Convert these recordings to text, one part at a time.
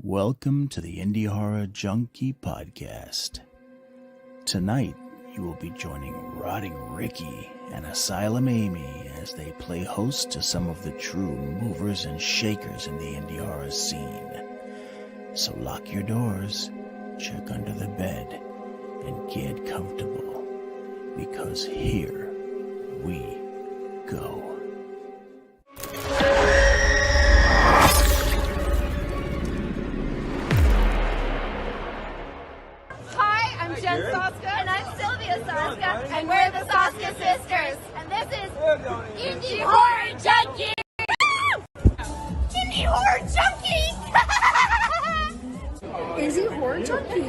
Welcome to the Indie Horror Junkie podcast. Tonight, you will be joining Rotting Ricky and Asylum Amy as they play host to some of the true movers and shakers in the indie horror scene. So lock your doors, check under the bed, and get comfortable, because here we go. And we're the Saska Sisters. And this is Indie Horror Junkie! Indie Horror Junkie! Indie Horror Junkie!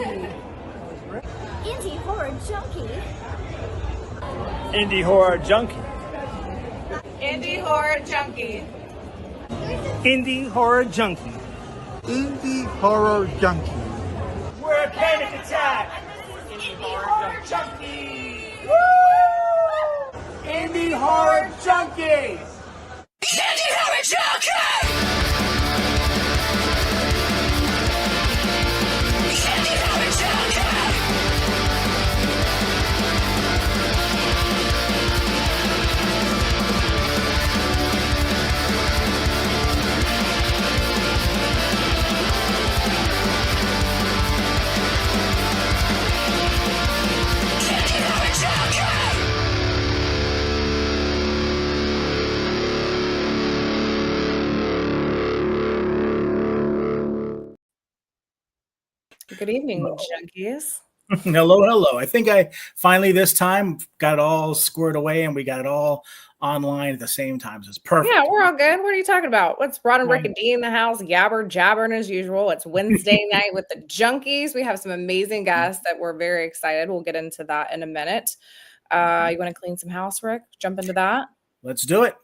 Indie Horror Junkie! Indie Horror Junkie! Indie Horror Junkie! Indie Horror Junkie! Indie Horror Junkie! We're a panic attack! Indie Horror Junkie! Indie Horror Junkies! Indie Horror Junkie! Indie Horror Junkie! Good evening, Junkies. Hello. I think I finally this time got it all squared away and we got it all online at the same time. So it's perfect. Yeah, we're all good. What are you talking about? What's Ron and Rick and D in the house? Jabbering as usual. It's Wednesday night with the Junkies. We have some amazing guests that we're very excited. We'll get into that in a minute. You want to clean some house, Rick? Jump into that? Let's do it.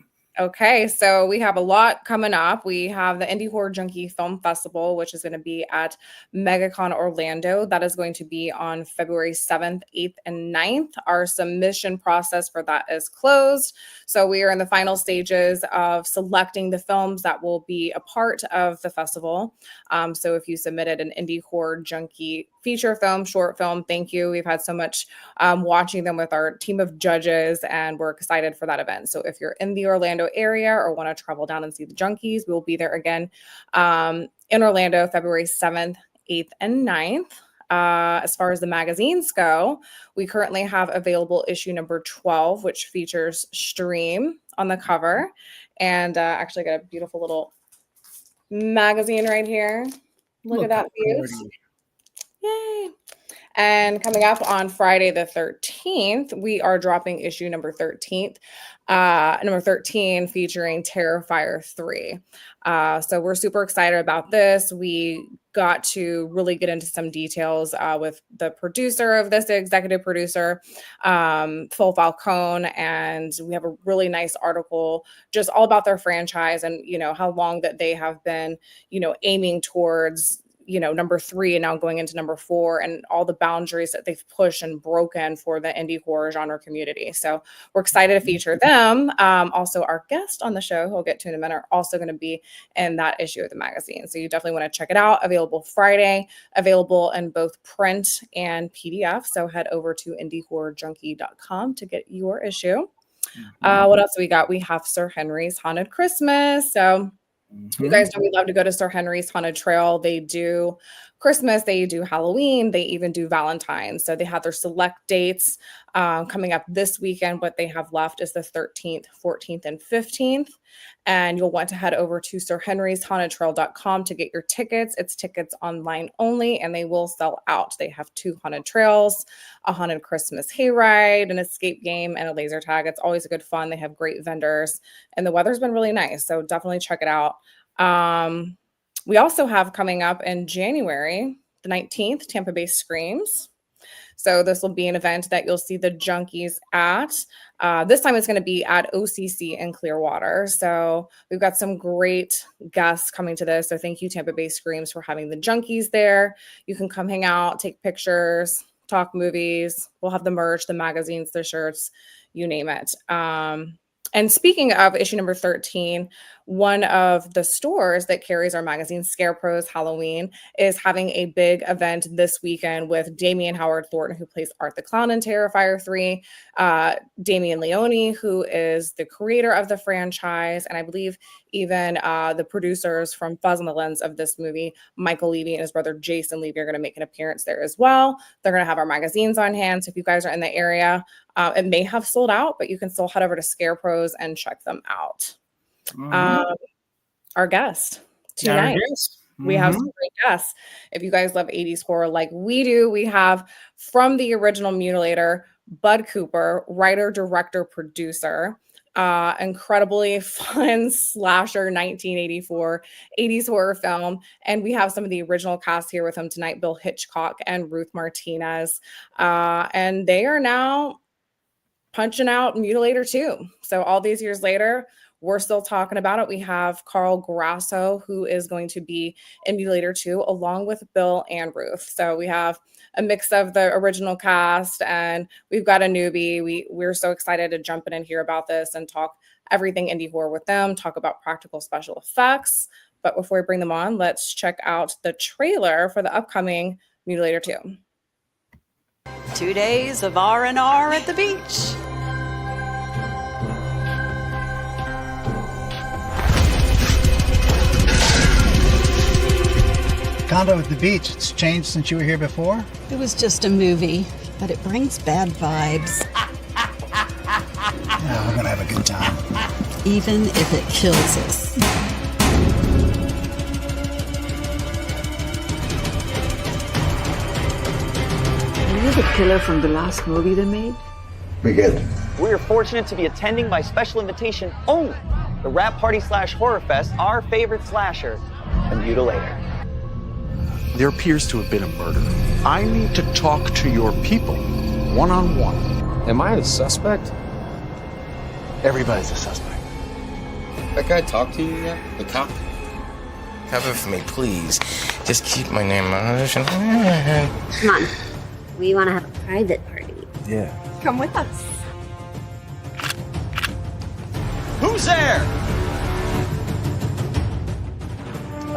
Okay, so we have a lot coming up. We have the Indie Horror Junkie Film Festival, which is going to be at MegaCon Orlando. That is going to be on February 7th, 8th, and 9th. Our submission process for that is closed. So we are in the final stages of selecting the films that will be a part of the festival. So if you submitted an Indie Horror Junkie feature film, short film, thank you. We've had so much watching them with our team of judges, and we're excited for that event. So if you're in the Orlando area or want to travel down and see the Junkies, we'll be there again in Orlando, February 7th, 8th, and 9th. As far as the magazines go, we currently have available issue number 12, which features Stream on the cover. And actually got a beautiful little magazine right here. Look at that view. Yay. And coming up on Friday the 13th, we are dropping issue number 13, featuring Terrifier 3. So we're super excited about this. We got to really get into some details with the producer of this, the executive producer, Phil Falcone, and we have a really nice article just all about their franchise and, how long that they have been, aiming towards number 3 and now going into number 4 and all the boundaries that they've pushed and broken for the indie horror genre community. So we're excited to feature them. Also, our guest on the show, who we'll get to in a minute, are also going to be in that issue of the magazine. So you definitely want to check it out. Available Friday, available in both print and PDF. So head over to indiehorrorjunkie.com to get your issue. What else do we got? We have Sir Henry's Haunted Christmas. So you guys know we love to go to Sir Henry's Haunted Trail. They do Christmas, they do Halloween, they even do Valentine's. So they have their select dates coming up this weekend. What they have left is the 13th, 14th, and 15th. And you'll want to head over to sirhenrysHauntedTrail.com to get your tickets. It's tickets online only, and they will sell out. They have 2 haunted trails, a haunted Christmas hayride, an escape game, and a laser tag. It's always a good fun. They have great vendors, and the weather's been really nice. So definitely check it out. We also have coming up in January, the 19th, Tampa Bay Screams. So this will be an event that you'll see the Junkies at. This time it's going to be at OCC in Clearwater. So we've got some great guests coming to this. So thank you, Tampa Bay Screams, for having the Junkies there. You can come hang out, take pictures, talk movies. We'll have the merch, the magazines, the shirts, you name it. And speaking of issue number 13, one of the stores that carries our magazine, Scarecrow's Halloween, is having a big event this weekend with Damian Howard Thornton, who plays Art the Clown in Terrifier 3, Damian Leone, who is the creator of the franchise, and I believe even the producers from Fuzz on the Lens of this movie, Michael Levy and his brother Jason Levy, are going to make an appearance there as well. They're going to have our magazines on hand, so if you guys are in the area, it may have sold out, but you can still head over to Scarecrow's and check them out. Our guest tonight. We have some great guests. If you guys love 80s horror like we do, we have from the original Mutilator, Bud Cooper, writer, director, producer, incredibly fun slasher 1984 80s horror film. And we have some of the original cast here with him tonight, Bill Hitchcock and Ruth Martinez. And they are now punching out Mutilator 2. So all these years later, we're still talking about it. We have Carl Grasso, who is going to be in Mutilator 2, along with Bill and Ruth. So we have a mix of the original cast, and we've got a newbie. We're so excited to jump in and hear about this and talk everything indie horror with them, talk about practical special effects. But before we bring them on, let's check out the trailer for the upcoming Mutilator 2. 2 days of R&R at the beach. Condo at the beach. It's changed since you were here before? It was just a movie, but it brings bad vibes. Yeah, we're gonna have a good time. Even if it kills us. Are you the killer from the last movie they made? Begin. We are fortunate to be attending by special invitation only the Rap Party / Horror Fest, our favorite slasher, The Mutilator. There appears to have been a murder. I need to talk to your people, one-on-one. Am I a suspect? Everybody's a suspect. That guy talk to you yet? The cop? Cover for me, please. Just keep my name out of this. Come on. We want to have a private party. Yeah. Come with us. Who's there?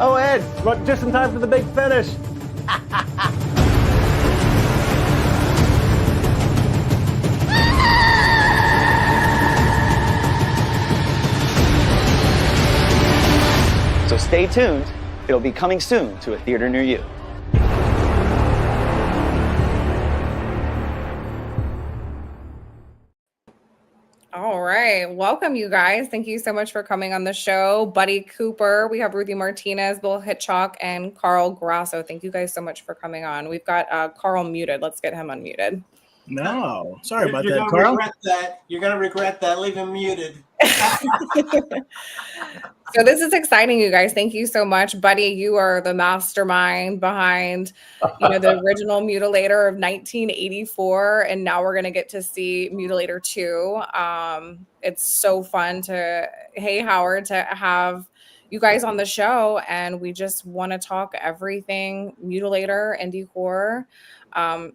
Oh, Ed, look, just in time for the big finish. So stay tuned. It'll be coming soon to a theater near you. All right. Welcome, you guys. Thank you so much for coming on the show. Buddy Cooper, we have Ruthie Martinez, Bill Hitchcock, and Carl Grasso. Thank you guys so much for coming on. We've got Carl muted. Let's get him unmuted. No, sorry about You're that, gonna Carl. regret that. You're going to regret that. Leave him muted. So this is exciting, you guys. Thank you so much. Buddy, you are the mastermind behind, the original Mutilator of 1984. And now we're going to get to see Mutilator 2. It's so fun hey, Howard, to have you guys on the show. And we just want to talk everything Mutilator, indie horror.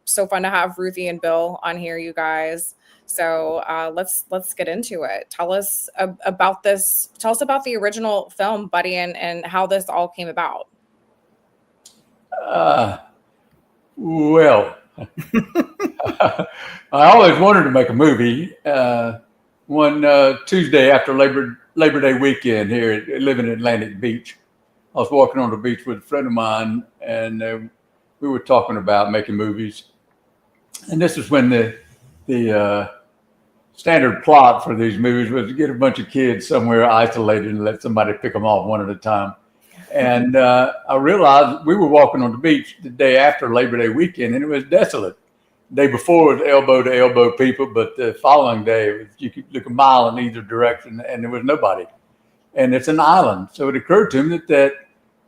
So fun to have Ruthie and Bill on here, you guys. So let's get into it. Tell us about this. Tell us about the original film, Buddy, and how this all came about. Well, I always wanted to make a movie. One Tuesday after Labor Day weekend here, living in Atlantic Beach, I was walking on the beach with a friend of mine, and we were talking about making movies. And this is when the standard plot for these movies was to get a bunch of kids somewhere isolated and let somebody pick them off one at a time. And I realized we were walking on the beach the day after Labor Day weekend, and it was desolate. The day before was elbow to elbow people, but the following day you could look a mile in either direction, and there was nobody. And it's an island, so it occurred to me that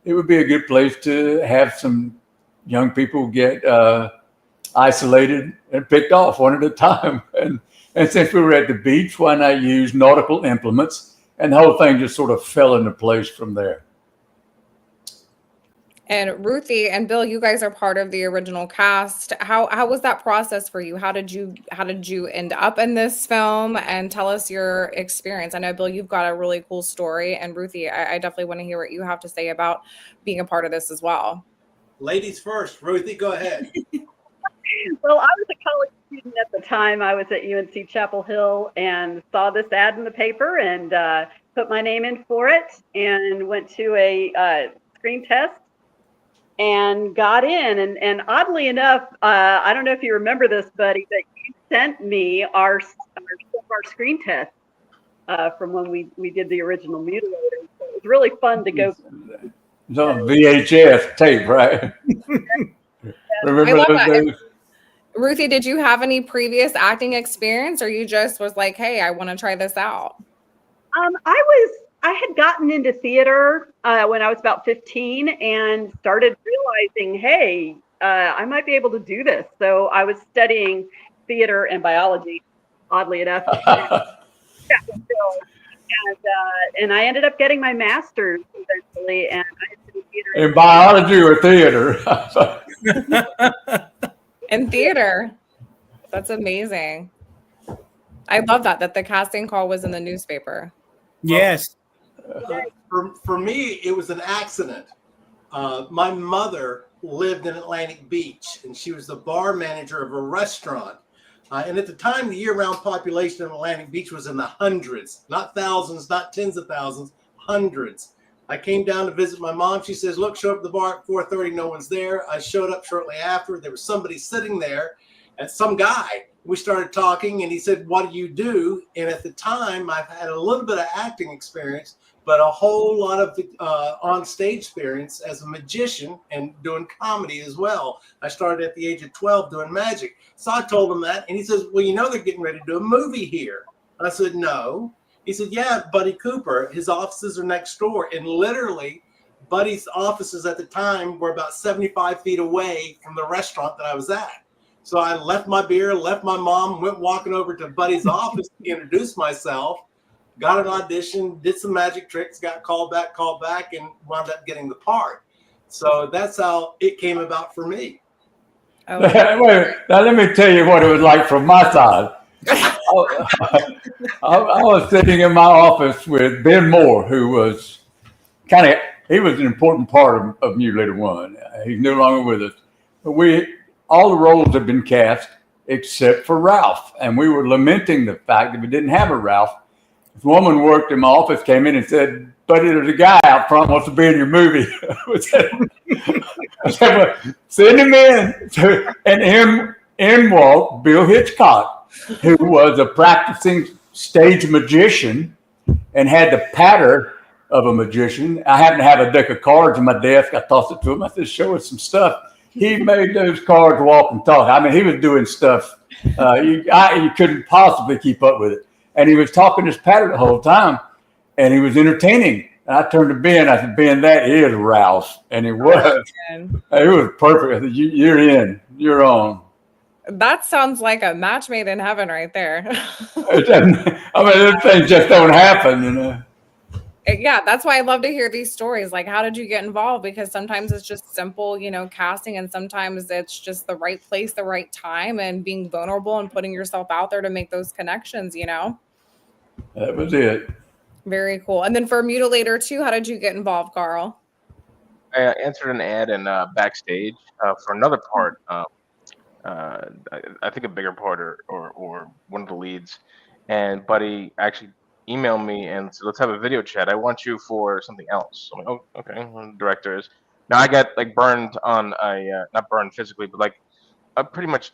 it would be a good place to have some young people get isolated and picked off one at a time. And since we were at the beach, why not use nautical implements? And the whole thing just sort of fell into place from there. And Ruthie and Bill, you guys are part of the original cast. How was that process for you? How did you end up in this film? And tell us your experience. I know, Bill, you've got a really cool story, and Ruthie, I definitely want to hear what you have to say about being a part of this as well. Ladies first. Ruthie, go ahead. Well, I was a college student at the time. I was at UNC Chapel Hill and saw this ad in the paper and put my name in for it and went to a screen test and got in. And oddly enough, I don't know if you remember this, buddy, but you sent me our screen test from when we did the original Mutilator. So it was really fun to go. It's on VHS tape, right? Remember those days? Ruthie, did you have any previous acting experience, or you just was like, hey, I want to try this out? I had gotten into theater when I was about 15 and started realizing, hey, I might be able to do this. So I was studying theater and biology, oddly enough. And I ended up getting my master's eventually. And I studied theater in biology or theater? In theater. That's amazing. I love that the casting call was in the newspaper. Yes. For me, it was an accident. My mother lived in Atlantic Beach, and she was the bar manager of a restaurant. And at the time, the year-round population of Atlantic Beach was in the hundreds, not thousands, not tens of thousands, hundreds. I came down to visit my mom. She says, look, show up at the bar at 4:30. No one's there. I showed up shortly after. There was somebody sitting there, and some guy. We started talking, and he said, what do you do? And at the time, I've had a little bit of acting experience, but a whole lot of on-stage experience as a magician and doing comedy as well. I started at the age of 12 doing magic. So I told him that, and he says, well, you know they're getting ready to do a movie here. I said, no. He said, yeah, Buddy Cooper, his offices are next door. And literally, Buddy's offices at the time were about 75 feet away from the restaurant that I was at. So I left my beer, left my mom, went walking over to Buddy's office to introduce myself, got an audition, did some magic tricks, got called back, and wound up getting the part. So that's how it came about for me. Oh. Wait, now let me tell you what it was like from my side. I was sitting in my office with Ben Moore, who was he was an important part of Mutilator 1. He's no longer with us. But all the roles had been cast except for Ralph. And we were lamenting the fact that we didn't have a Ralph. This woman worked in my office, came in and said, buddy, there's a guy out front wants to be in your movie. I said, well, send him in. And in walked Bill Hitchcock, who was a practicing stage magician and had the patter of a magician. I happened to have a deck of cards on my desk. I tossed it to him. I said, show us some stuff. He made those cards walk and talk. I mean, he was doing stuff. You couldn't possibly keep up with it. And he was talking his patter the whole time, and he was entertaining. And I turned to Ben. I said, Ben, that is Ralph. And it was. It was perfect. I said, you're in. You're on. That sounds like a match made in heaven right there. I mean, those things just don't happen, you know. Yeah, that's why I love to hear these stories. Like, how did you get involved? Because sometimes it's just simple, casting, and sometimes it's just the right place, the right time, and being vulnerable and putting yourself out there to make those connections, That was it. Very cool. And then for Mutilator 2, how did you get involved, Carl? I answered an ad in backstage for another part. I think a bigger part or one of the leads. And Buddy actually emailed me and said, let's have a video chat. I want you for something else. I'm like, oh, okay. Well, director is. Now I got burned on not burned physically, but pretty much,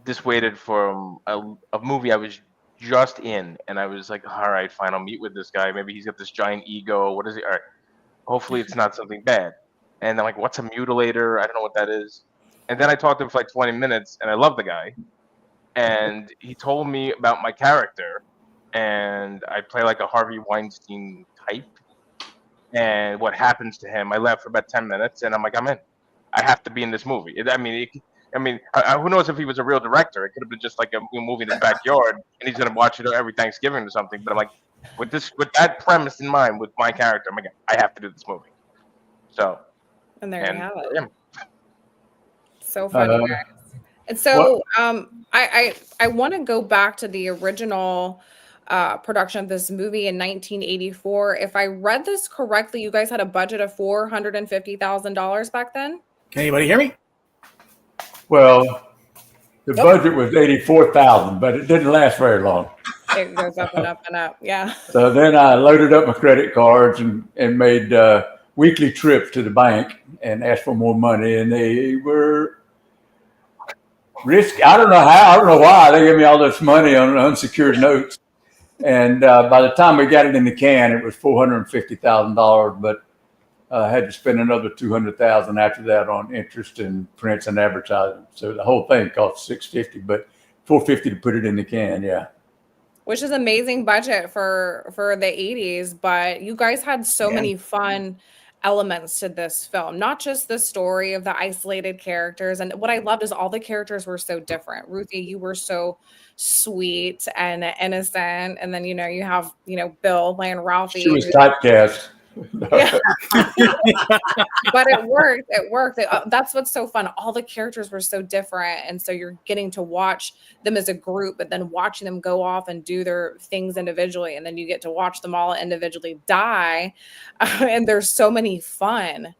dissuaded from a movie I was just in. And I was like, all right, fine, I'll meet with this guy. Maybe he's got this giant ego. What is he? All right. Hopefully it's not something bad. And I'm like, what's a mutilator? I don't know what that is. And then I talked to him for 20 minutes, and I love the guy. And he told me about my character. And I play like a Harvey Weinstein type. And what happens to him, I left for about 10 minutes, and I'm like, I'm in. I have to be in this movie. Who knows if he was a real director? It could have been just like a movie in his backyard, and he's going to watch it every Thanksgiving or something. But I'm like, with that premise in mind, with my character, I'm like, I have to do this movie. So And there you have it. Yeah. So funny, guys. And so I want to go back to the original production of this movie in 1984. If I read this correctly, you guys had a budget of $450,000 back then? Can anybody hear me? Well, the budget was $84,000, but it didn't last very long. It goes up and up and up. Yeah. So then I loaded up my credit cards and made weekly trips to the bank and asked for more money, and they were risky. I don't know how. I don't know why they gave me all this money on unsecured notes. And by the time we got it in the can, it was $450,000. But I had to spend another $200,000 after that on interest and prints and advertising. So the whole thing cost $650, but $450 to put it in the can. Yeah. Which is amazing budget for the 80s, but you guys had so many fun elements to this film, not just the story of the isolated characters. And what I loved is all the characters were so different. Ruthie, you were so sweet and innocent, and then you have Bill playing Ralphie. She was typecast. Yeah. But it worked. That's what's so fun. All the characters were so different, and so you're getting to watch them as a group, but then watching them go off and do their things individually, and then you get to watch them all individually die. And there's so many fun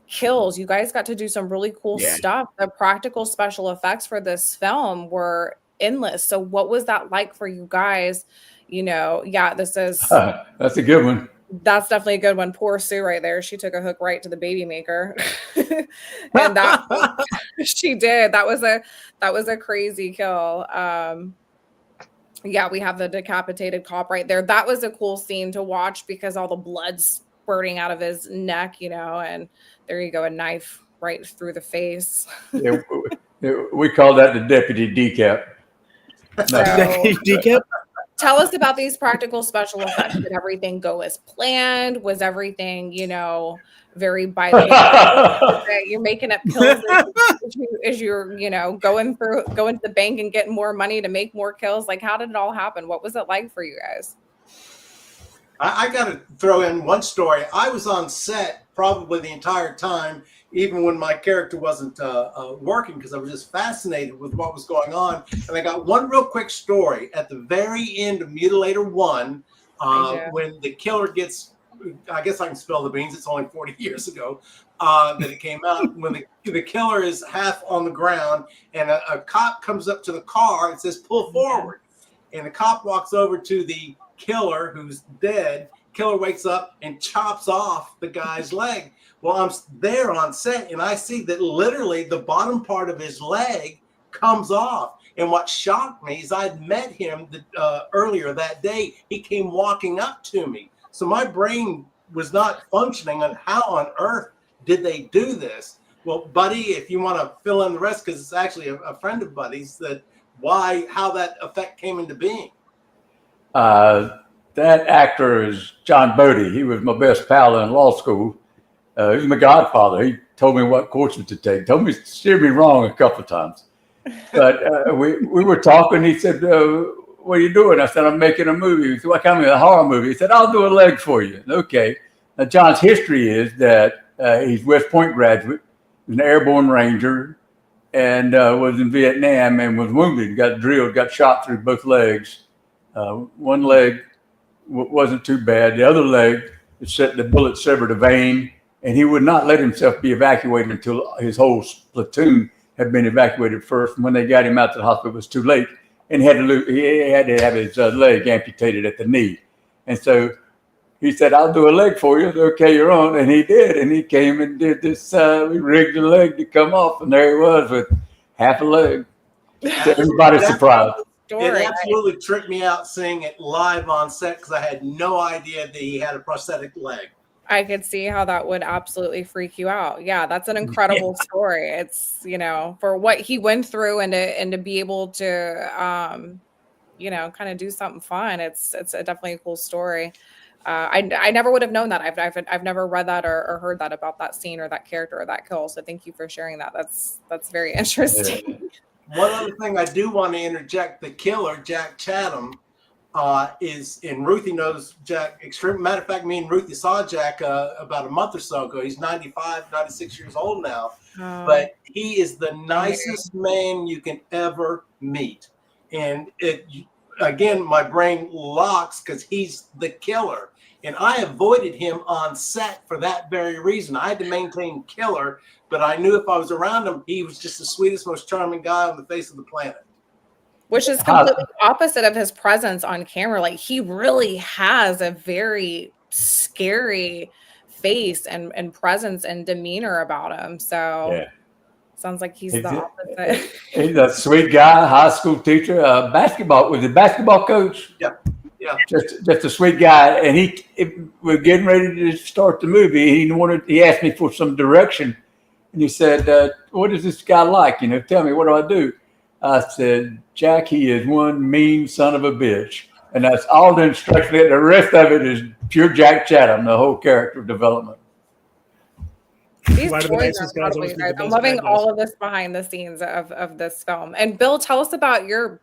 kills. You guys got to do some really cool stuff. The practical special effects for this film were endless. So what was that like for you guys? This is that's a good one. That's definitely a good one. Poor Sue right there. She took a hook right to the baby maker. And that she did. That was a crazy kill. We have the decapitated cop right there. That was a cool scene to watch because all the blood's spurting out of his neck, and there you go, a knife right through the face. We call that the deputy decap. Decap? Tell us about these practical special effects. Did everything go as planned? Was everything, very by the way? You're making up kills as you're, going to the bank and getting more money to make more kills. Like, how did it all happen? What was it like for you guys? I got to throw in one story. I was on set probably the entire time, even when my character wasn't working, because I was just fascinated with what was going on. And I got one real quick story at the very end of Mutilator 1, when the killer gets, I guess I can spill the beans, it's only 40 years ago that it came out, when the killer is half on the ground and a cop comes up to the car and says, pull forward. And the cop walks over to the killer who's dead. Killer wakes up and chops off the guy's leg. Well, I'm there on set and I see that literally the bottom part of his leg comes off. And what shocked me is I'd met him earlier that day. He came walking up to me. So my brain was not functioning on how on earth did they do this. Well, Buddy, if you want to fill in the rest, because it's actually a friend of Buddy's, how that effect came into being. That actor is John Bodie. He was my best pal in law school. He was my godfather. He told me what courses to take. Steered me wrong a couple of times. But we were talking. He said, what are you doing? I said, I'm making a movie. He said, what kind of a horror movie? He said, I'll do a leg for you. Okay. Now, John's history is that he's West Point graduate, was an airborne ranger, and was in Vietnam and was wounded, got drilled, got shot through both legs. One leg wasn't too bad. The other leg, the bullet severed a vein, and he would not let himself be evacuated until his whole platoon had been evacuated first. And when they got him out to the hospital, it was too late, and he had to have his leg amputated at the knee. And so he said, I'll do a leg for you. Okay, you're on. And he did. And he came and did this. We rigged the leg to come off, and there he was with half a leg. So everybody's surprised. It absolutely tricked me out seeing it live on set because I had no idea that he had a prosthetic leg. I could see how that would absolutely freak you out. Yeah, that's an incredible story. It's, for what he went through and to be able to, kind of do something fun. It's definitely a cool story. I never would have known that. I've never read that or heard that about that scene or that character or that kill. So thank you for sharing that. That's very interesting. Yeah. One other thing I do want to interject, the killer, Jack Chatham, and Ruthie knows Jack. Matter of fact, me and Ruthie saw Jack about a month or so ago. He's 95, 96 years old now, but he is the nicest man you can ever meet. And again, my brain locks because he's the killer. And I avoided him on set for that very reason. I had to maintain killer, but I knew if I was around him, he was just the sweetest, most charming guy on the face of the planet. Which is completely opposite of his presence on camera. Like, he really has a very scary face and presence and demeanor about him. So sounds like he's the opposite. He's a sweet guy, high school teacher, was a basketball coach. Yeah. Yeah. Just a sweet guy. And we're getting ready to start the movie. He asked me for some direction. And he said, what is this guy like? Tell me, what do I do? I said, Jack, he is one mean son of a bitch. And that's all the instruction. The rest of it is pure Jack Chatham, the whole character development. These stories are incredible, guys. I'm loving all of this behind the scenes of this film. And Bill, tell us about your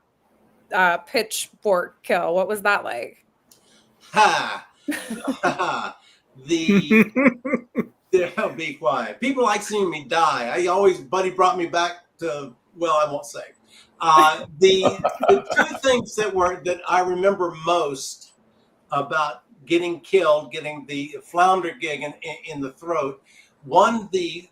pitchfork kill. What was that like? Be quiet. People like seeing me die. Buddy brought me back to, well, I won't say. The two things that I remember most about getting killed, getting the flounder gig in the throat. One, the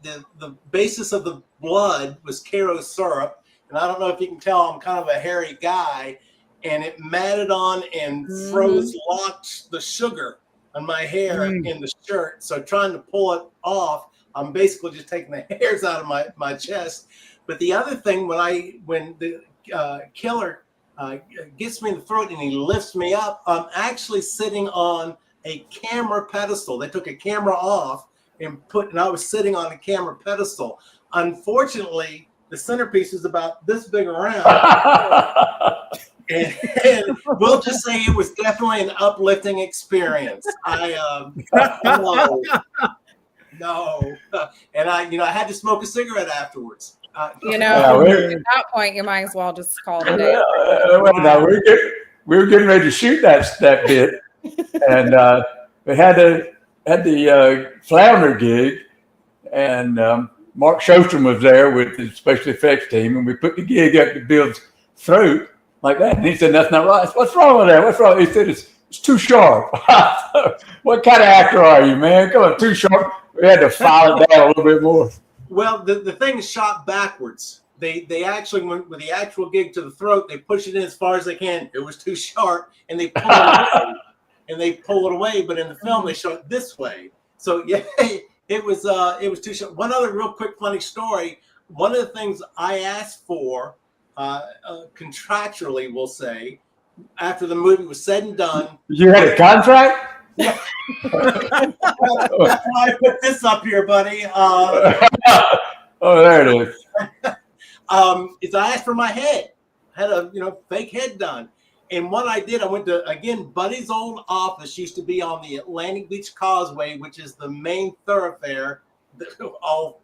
basis of the blood was Karo syrup, and I don't know if you can tell, I'm kind of a hairy guy, and it matted on and locked the sugar on my hair in the shirt. So trying to pull it off, I'm basically just taking the hairs out of my chest. But the other thing, when the killer gets me in the throat and he lifts me up, I'm actually sitting on a camera pedestal. They took a camera off and I was sitting on a camera pedestal. Unfortunately, the centerpiece is about this big around. and we'll just say it was definitely an uplifting experience. No. And I had to smoke a cigarette afterwards. At that point, you might as well just call it a day. We were getting ready to shoot that bit, and we had the flounder gig, and Mark Shostrom was there with the special effects team, and we put the gig up to Bill's throat like that, and he said, "That's not right." What's wrong with that? What's wrong? He said, "It's too sharp." What kind of actor are you, man? Come on, too sharp. We had to file it down a little bit more. Well, the thing is shot backwards. They actually went with the actual gig to the throat. They push it in as far as they can. It was too sharp, and they pull it away. But in the film, they show it this way. So yeah, it was too sharp. One other real quick funny story. One of the things I asked for contractually, we'll say, after the movie was said and done. You had a contract? Yeah. That's why I put this up here, buddy. There it is. Is I asked for my head. I had a fake head done. And what I did, I went to, again, Buddy's old office used to be on the Atlantic Beach Causeway, which is the main thoroughfare, all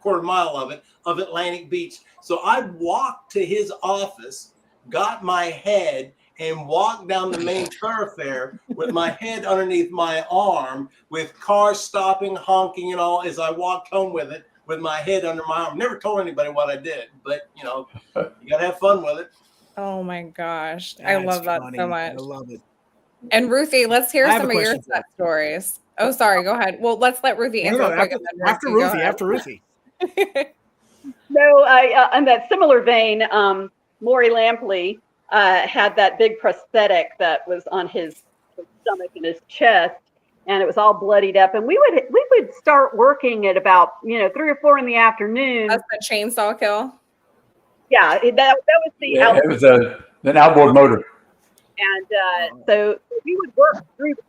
quarter mile of it, of Atlantic Beach. So I walked to his office, got my head, and walked down the main thoroughfare with my head underneath my arm, with cars stopping, honking, and all, as I walked home with it, with my head under my arm. Never told anybody what I did, but you gotta have fun with it. Oh my gosh. I love that so much. I love it. And Ruthie, let's hear some of your set stories. Oh, sorry. Go ahead. Well, let's let Ruthie answer. After Ruthie. So on that similar vein, Maury Lampley had that big prosthetic that was on his stomach and his chest, and it was all bloodied up. And we would start working at about 3 or 4 in the afternoon. That's the chainsaw kill. Yeah, that was the. Yeah, it was an outboard motor. And so we would work through the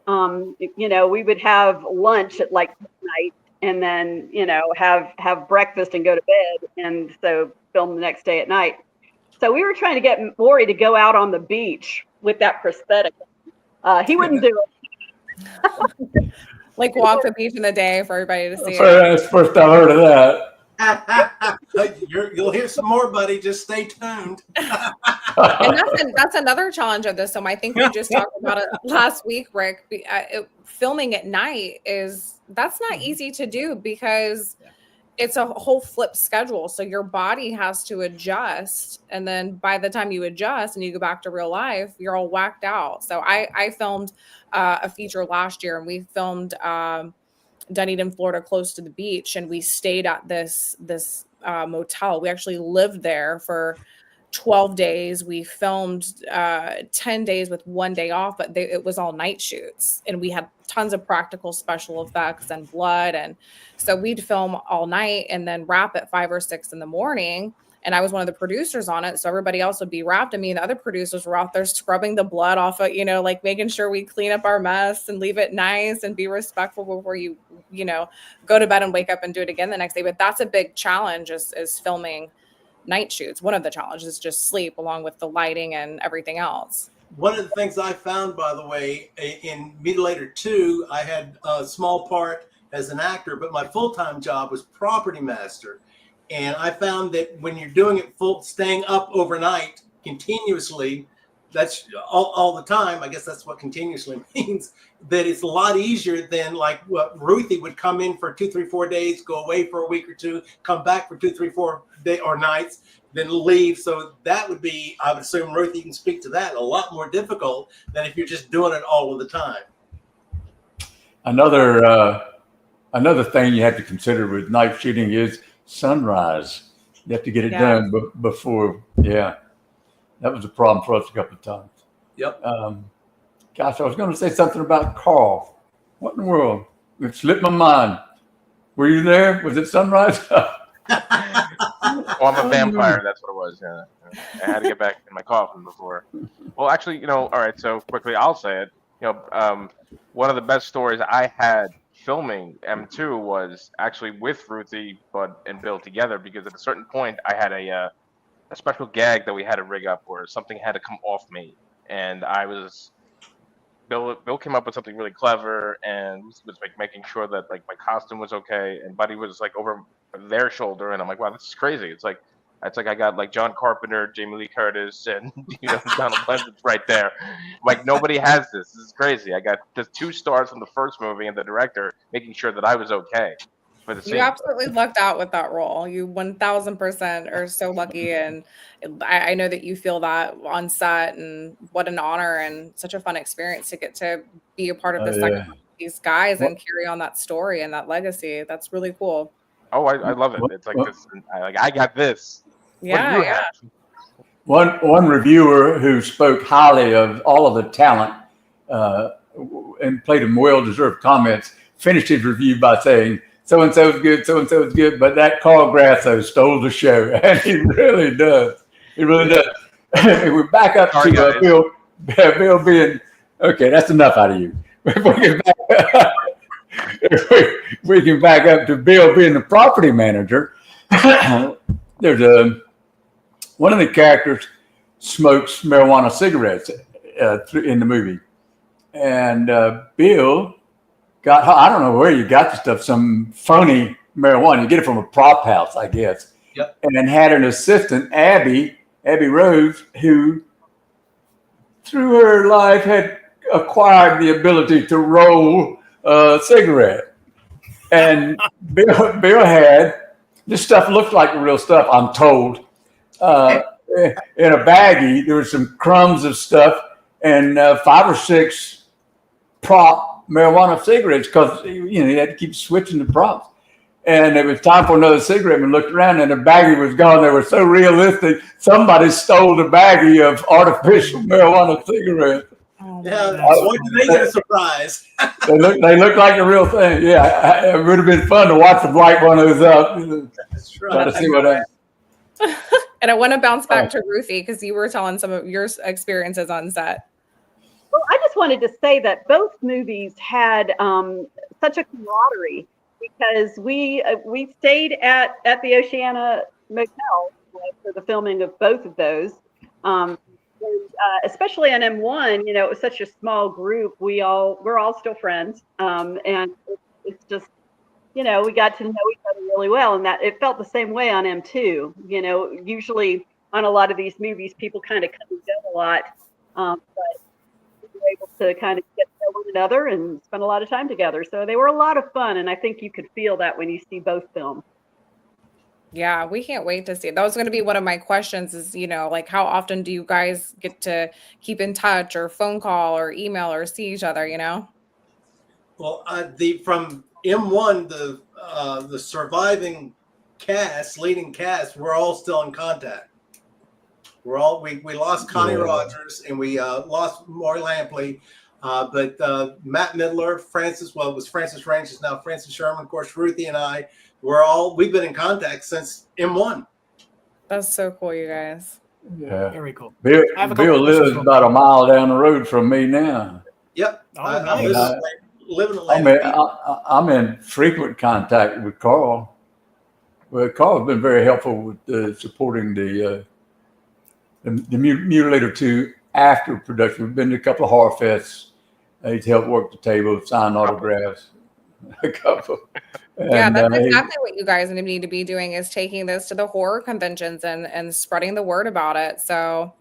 night. We would have lunch at like midnight, and then have breakfast and go to bed, and so film the next day at night. So we were trying to get Maury to go out on the beach with that prosthetic. He wouldn't do it. Like walk the beach in the day for everybody to see. That's the first I heard of that. You'll hear some more, buddy. Just stay tuned. And that's another challenge of this. So I think we just talked about it last week, Rick. Filming at night that's not easy to do because it's a whole flip schedule. So your body has to adjust. And then by the time you adjust and you go back to real life, you're all whacked out. So I filmed a feature last year, and we filmed Dunedin, Florida, close to the beach. And we stayed at this motel. We actually lived there for 12 days. We filmed 10 days with 1 day off, but it was all night shoots, and we had tons of practical special effects and blood. And so we'd film all night and then wrap at 5 or 6 in the morning. And I was one of the producers on it. So everybody else would be wrapped. And me and the other producers were out there scrubbing the blood off of, like making sure we clean up our mess and leave it nice and be respectful before you go to bed and wake up and do it again the next day. But that's a big challenge is filming night shoots. One of the challenges is just sleep, along with the lighting and everything else. One of the things I found, by the way, in Mutilator 2, I had a small part as an actor, but my full-time job was property master. And I found that when you're doing it staying up overnight continuously, that's all the time. I guess that's what continuously means, that it's a lot easier than like what Ruthie would come in for 2, 3, 4 days, go away for a week or two, come back for 2, 3, 4 days or nights, then leave. So that would be, I would assume, Ruthie, you can speak to that, a lot more difficult than if you're just doing it all of the time. Another thing you have to consider with night shooting is sunrise. You have to get it done before. Yeah, that was a problem for us a couple of times. Yep. Gosh, I was going to say something about Carl. What in the world? It slipped my mind. Were you there? Was it sunrise? Oh, I'm a vampire. That's what it was. Yeah, I had to get back in my coffin before. Well, actually, all right. So quickly, I'll say it. One of the best stories I had filming M2 was actually with Ruthie and Bill together, because at a certain point I had a special gag that we had to rig up where something had to come off me, and Bill came up with something really clever and was like making sure that like my costume was okay, and Buddy was like over their shoulder, and I'm like, wow, this is crazy. It's like I got like John Carpenter, Jamie Lee Curtis, and Donald Pleasance right there. Like, nobody has this. This is crazy. I got just 2 stars from the first movie and the director making sure that I was okay for the scene. You absolutely lucked out with that role. You 1000% are so lucky, and I know that you feel that on set, and what an honor and such a fun experience to get to be a part of the second of these guys and carry on that story and that legacy. That's really cool. Oh, I love it. It's like this. I got this. Yeah. One reviewer who spoke highly of all of the talent and played him well-deserved comments finished his review by saying, so-and-so is good, so-and-so is good, but that Carl Grasso stole the show. And he really does. He really does. And we're back up to Bill being, okay, that's enough out of you. We can back up to Bill being the property manager. There's one of the characters smokes marijuana cigarettes in the movie, and Bill got, I don't know where you got the stuff, some phony marijuana. You get it from a prop house, I guess. Yep. And then had an assistant, Abby Rose, who through her life had acquired the ability to roll a cigarette. And Bill had, this stuff looked like real stuff, I'm told. In a baggie, there were some crumbs of stuff and 5 or 6 prop marijuana cigarettes, because you had to keep switching the props. And it was time for another cigarette. We looked around and the baggie was gone. They were so realistic. Somebody stole the baggie of artificial marijuana cigarettes. Yeah, what did they get a surprise? They look like the real thing. Yeah, it would have been fun to watch them light one of those up. That's right. Try to see what happens. And I want to bounce back to Ruthie, because you were telling some of your experiences on set. Well, I just wanted to say that both movies had such a camaraderie, because we stayed at the Oceana Motel for the filming of both of those. And, especially on M1, it was such a small group. We're all still friends, and it's just, we got to know each other really well, and that it felt the same way on M2. You know, usually on a lot of these movies, people kind of come and go a lot, but we were able to kind of get to know one another and spend a lot of time together. So they were a lot of fun, and I think you could feel that when you see both films. Yeah, we can't wait to see it. That was going to be one of my questions is, you know, like how often do you guys get to keep in touch or phone call or email or see each other, you know? Well, from M1, the surviving cast, leading cast, we're all still in contact. We lost Connie Rogers and we lost Maury Lampley, but Matt Midler, it was Francis Range, is now Francis Sherman, of course, Ruthie and I, we've been in contact since M1. That's so cool, you guys. Yeah. Very cool. Bill lives about a mile down the road from me now. Yep. Oh, nice. I live in Atlanta. I'm in frequent contact with Carl. Well, Carl's been very helpful with supporting the Mutilator 2 after production. We've been to a couple of horror fests. He's helped work the table, sign autographs. A couple. Yeah, And, that's exactly what you guys need to be doing is taking this to the horror conventions and spreading the word about it. So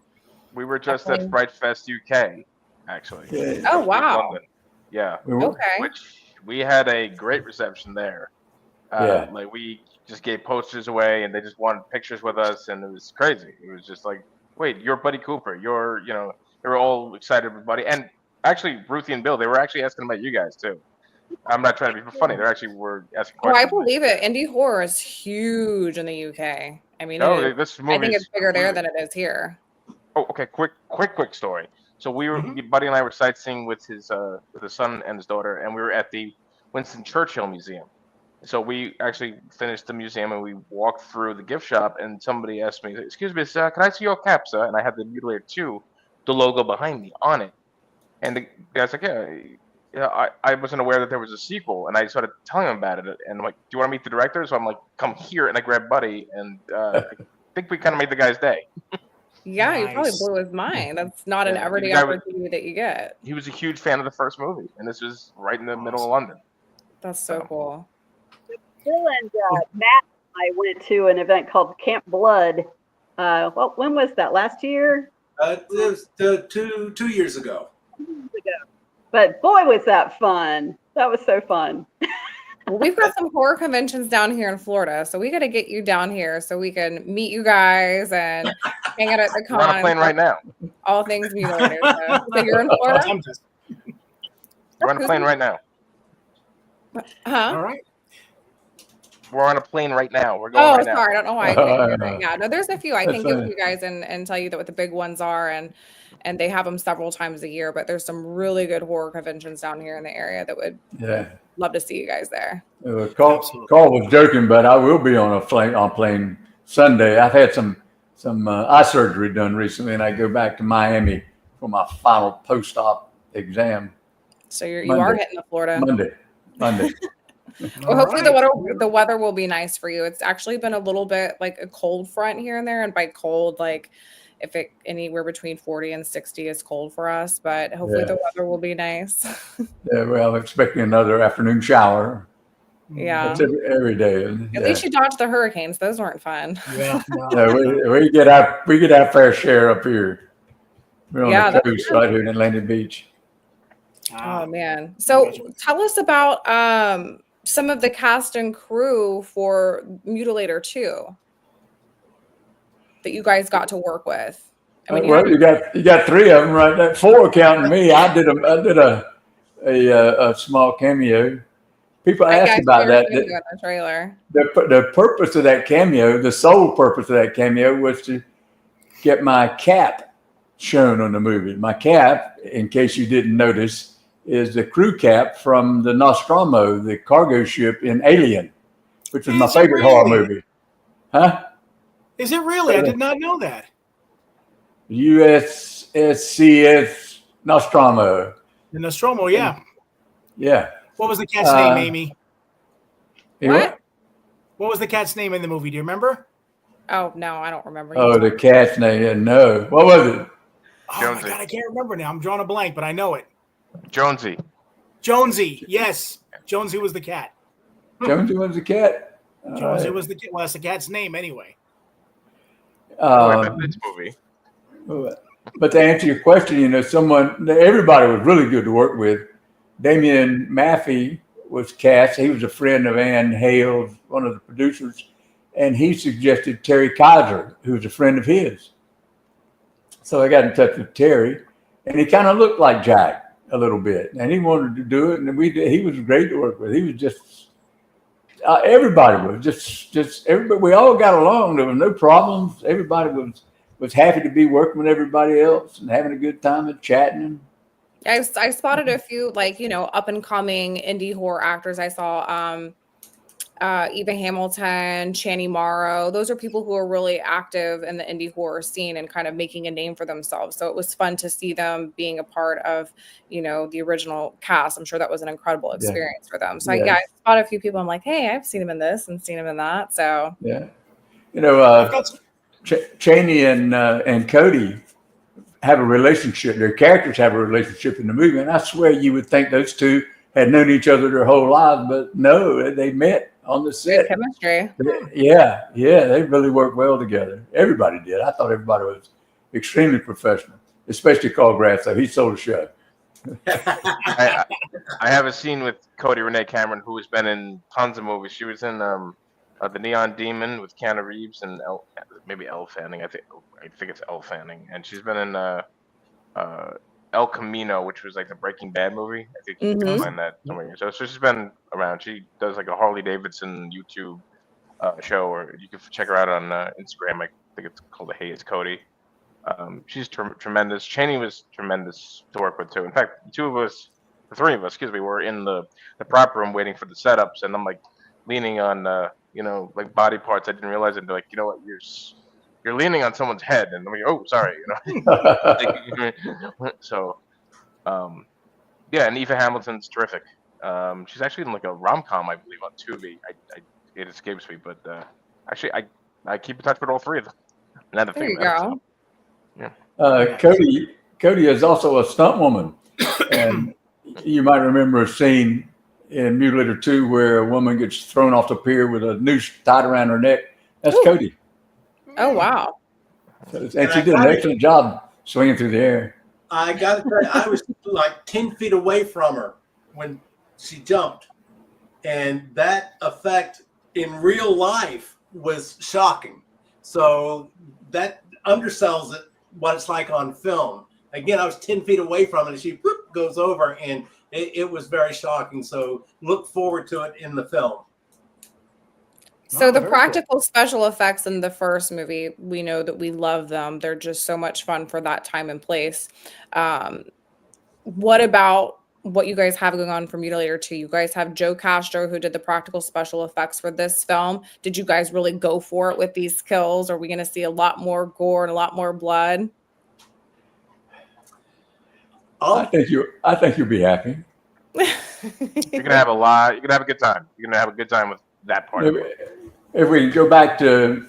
we were just at Fright Fest UK, actually. Yeah. Oh, wow. London. Yeah. Okay. Which we had a great reception there. Like we just gave posters away and they just wanted pictures with us and it was crazy. It was just like, wait, you're Buddy Cooper. They were all excited with Buddy. And actually, Ruthie and Bill, they were actually asking about you guys too. I'm not trying to be funny. They actually were asking Oh, questions. I believe it. Indie horror is huge in the UK. I mean, No, I think it's bigger there than it is here. Oh, okay. Quick story. So Buddy and I were sightseeing with his son and his daughter, and we were at the Winston Churchill Museum. So we actually finished the museum and we walked through the gift shop, and somebody asked me, "Excuse me, sir, can I see your cap, sir?" And I had the Mutilator 2, the logo behind me on it. And the guy's like, "Yeah, I wasn't aware that there was a sequel," and I started telling him about it. And I'm like, "Do you want to meet the director?" So I'm like, "Come here," and I grabbed Buddy, and I think we kind of made the guy's day. Yeah, you probably blew his mind. That's not an everyday opportunity that you get. He was a huge fan of the first movie, and this was right in the middle of London. That's so cool. Bill and Matt and I went to an event called Camp Blood. When was that? Last year? It was 2 years ago. 2 years ago. But boy, was that fun. That was so fun. Well, we've got some horror conventions down here in Florida, so we got to get you down here so we can meet you guys and hang out at the con. We're on a plane right now. All things Mutilator. So you're in Florida? We're on a plane right now. Huh? All right. We're on a plane right now. We're going right now. Sorry. I don't know why I couldn't hear it. Yeah, no, there's a few. I can give you guys and tell you what the big ones are, and they have them several times a year, but there's some really good horror conventions down here in the area that would love to see you guys there. Carl was joking, but I will be on a plane Sunday. I've had some eye surgery done recently, and I go back to Miami for my final post-op exam. So you are hitting the Florida Monday. Well, hopefully the weather will be nice for you. It's actually been a little bit like a cold front here and there, and by cold, like if it anywhere between 40 and 60 is cold for us, but hopefully the weather will be nice. Yeah, well, I'm expecting another afternoon shower. Yeah, that's every day. At least you dodged the hurricanes; those weren't fun. Yeah, we get our fair share up here. We're on the coast right here in Atlantic Beach. Oh man! So tell us about some of the cast and crew for Mutilator 2 that you guys got to work with. I mean, you got three of them right there, four counting me. I did a small cameo. People ask about that. The trailer. The purpose of that cameo, the sole purpose of that cameo, was to get my cap shown on the movie. My cap, in case you didn't notice, is the crew cap from the Nostromo, the cargo ship in Alien, which is my favorite horror movie. Huh? Is it really? I did not know that. USSCS Nostromo. The Nostromo, yeah. Yeah. What was the cat's name, Amy? What? What was the cat's name in the movie? Do you remember? Oh, no, I don't remember. Oh, the cat's name. No. What was it? Oh, Jonesy. My God, I can't remember now. I'm drawing a blank, but I know it. Jonesy. Jonesy, yes. Jonesy was the cat. Jonesy was the cat. Jonesy was the kid. Well, that's the cat's name anyway. This movie. But to answer your question, everybody was really good to work with. Damien Maffey was cast. He was a friend of Ann Hale, one of the producers, and he suggested Terry Kaiser, who was a friend of his. So I got in touch with Terry, and he kind of looked like Jack a little bit, and he wanted to do it, and he was great to work with. He was just everybody was just everybody. We all got along. There was no problems. Everybody was happy to be working with everybody else and having a good time and chatting. I spotted a few up and coming indie horror actors. I saw Eva Hamilton, Channing Morrow. Those are people who are really active in the indie horror scene and kind of making a name for themselves. So it was fun to see them being a part of, the original cast. I'm sure that was an incredible experience for them. So I spotted a few people. I'm like, hey, I've seen him in this and seen him in that. So Chaney and Cody have a relationship. Their characters have a relationship in the movie, and I swear you would think those two had known each other their whole lives, but no, they met on the set. Chemistry. Yeah, they really worked well together. Everybody did. I thought everybody was extremely professional, especially Carl Grasso. He sold the show. I have a scene with Cody Renee Cameron, who has been in tons of movies. She was in The Neon Demon with Keanu Reeves and maybe Elle Fanning. I think it's Elle Fanning, and she's been in El Camino, which was like the Breaking Bad movie. I think you can find that somewhere. So she's been around. She does like a Harley Davidson YouTube show, or you can check her out on Instagram. I think it's called Hey It's Cody. She's tremendous. Chaney was tremendous to work with too. In fact, the three of us, were in the prop room waiting for the setups, and I'm like leaning on like body parts. I didn't realize it. They're like, you know what, you're leaning on someone's head, and I'm like, oh, sorry, So, and Eva Hamilton's terrific. She's actually in like a rom-com, I believe, on Tubi. It escapes me, but actually, I keep in touch with all three of them. Another there thing. You go. Yeah. Cody is also a stunt woman, and you might remember a scene in Mutilator 2 where a woman gets thrown off the pier with a noose tied around her neck. That's Cody. Oh, wow. And she did an excellent job swinging through the air. I got to tell you, I was like 10 feet away from her when she jumped. And that effect in real life was shocking. So that undersells it, what it's like on film. Again, I was 10 feet away from it, and she goes over, and it was very shocking. So look forward to it in the film. So the practical special effects in the first movie, we know that we love them. They're just so much fun for that time and place. What about what you guys have going on for Mutilator 2? You guys have Joe Castro, who did the practical special effects for this film. Did you guys really go for it with these kills? Are we going to see a lot more gore and a lot more blood? I think you'll be happy. You're gonna have You're gonna have a good time. You're gonna have a good time with that part of it. If we go back to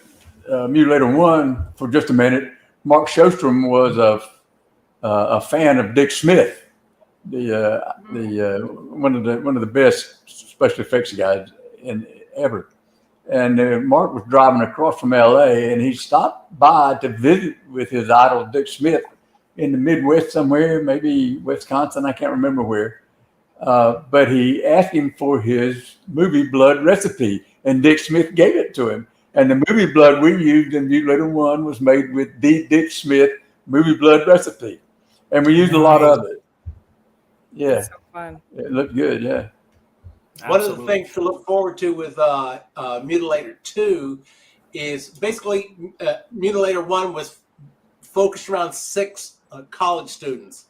Mutilator 1 for just a minute, Mark Shostrom was a fan of Dick Smith, one of the best special effects guys ever. And Mark was driving across from L.A. and he stopped by to visit with his idol Dick Smith in the Midwest somewhere, maybe Wisconsin, I can't remember where. But he asked him for his movie blood recipe, and Dick Smith gave it to him. And the movie blood we used in Mutilator 1 was made with the Dick Smith movie blood recipe. And we used a lot of it. Yeah. That's so fun. It looked good, yeah. One of the things to look forward to with Mutilator 2 is basically Mutilator 1 was focused around 6 college students.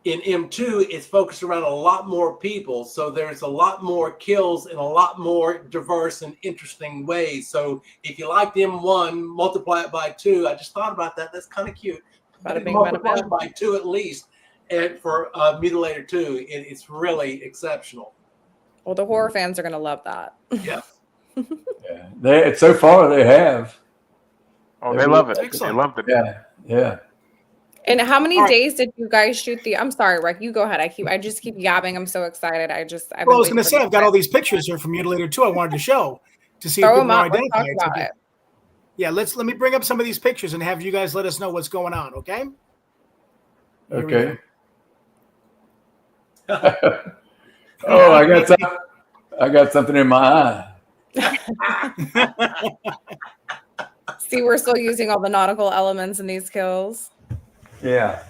In M2, it's focused around a lot more people. So there's a lot more kills in a lot more diverse and interesting ways. So if you liked M1, multiply it by 2. I just thought about that. That's kind of cute. Multiply it by 2 at least. And for Mutilator 2, it's really exceptional. Well, the horror fans are going to love that. Yeah. So far they have. Oh, they love it. Excellent. They love it. Yeah. And how many days did you guys shoot I'm sorry, Rick, you go ahead. I just keep yabbing. I'm so excited. I was going to say, I've got all these pictures here from Mutilator 2 I wanted to show. to see Throw if we them can up. Let's talk identify about it. it. Yeah, let me bring up some of these pictures and have you guys let us know what's going on, okay? Okay. Oh, I got something in my eye. See, we're still using all the nautical elements in these kills. Yeah.